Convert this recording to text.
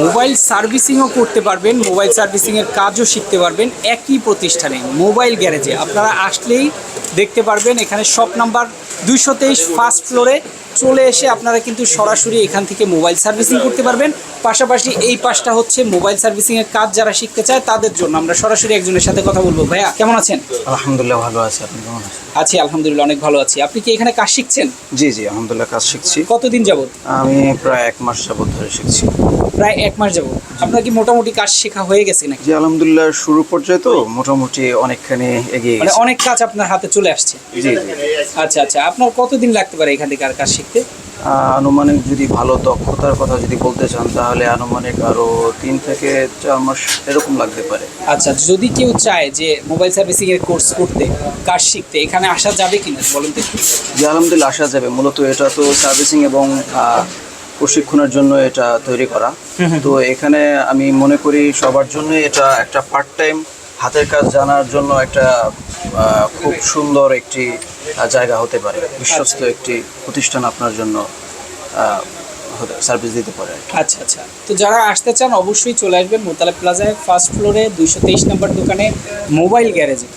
Mobile সার্ভিসিংও করতে পারবেন, mobile সার্ভিসিংয়ের কাজও শিখতে পারবেন একই প্রতিষ্ঠানে মোবাইল গ্যারেজে। আপনারা আসলেই দেখতে পারবেন এখানে শপ নাম্বার 223 ফার্স্ট ফ্লোরে চলে এসে আপনারা কিন্তু সরাসরি এখান থেকে মোবাইল সার্ভিসিং করতে পারবেন। পাশাপাশি এই পাশটা হচ্ছে মোবাইল সার্ভিসিংয়ের কাজ যারা শিখতে চায় তাদের জন্য। আমরা সরাসরি একজনের সাথে কথা বলবো। ভাইয়া কেমন আছেন? আলহামদুলিল্লাহ ভালো আছি, আপনি কেমন আছেন? আছি আলহামদুলিল্লাহ, অনেক ভালো আছি। আপনি কি এখানে কাজ শিখছেন? জি জি আলহামদুলিল্লাহ কাজ শিখছি। কতদিন যাবত? আমি প্রায় 1 মাস যাবত ধরে শিখছি। প্রায় 1 মাস যাবত। আপনার কি মোটামুটি কাজ শেখা হয়ে গেছে নাকি? জি আলহামদুলিল্লাহ শুরু পর্যায়ে তো মোটামুটি অনেকখানি এগিয়ে মানে গেছি। অনেক কাজ আপনার হাতে চলে আসছে। জি জি আচ্ছা আচ্ছা, আপনার কতদিন লাগতে পারে এখান থেকে আর কাজ শিখতে? আনুমানিক যদি ভালো দক্ষতার কথা যদি বলতে চান তাহলে আনুমানিক আরও 3 থেকে 4 মাস এরকম লাগতে পারে। আচ্ছা, যদি কেউ চায় যে মোবাইল সার্ভিসিং এর কোর্স করতে, কাজ শিখতে, এখানে আসা যাবে কিনা বলেন তো একটু? জি আলহামদুলিল্লাহ আসা যাবে। মূলত এটা তো সার্ভিসিং এবং প্রশিক্ষণের জন্য এটা তৈরি করা। তো এখানে আমি মনে করি সবার জন্য এটা একটা পার্ট টাইম হাতের কাজ জানার জন্য একটা খুব সুন্দর একটি জায়গা হতে পারে। বিশ্বস্ত একটি প্রতিষ্ঠান আপনার জন্য সার্ভিস দিতে পারে। আচ্ছা আচ্ছা, তো যারা আসতে চান অবশ্যই চলে আসবেন মোতালেব প্লাজায় ফার্স্ট ফ্লোরে 223 নম্বর দোকানে মোবাইল গ্যারেজে।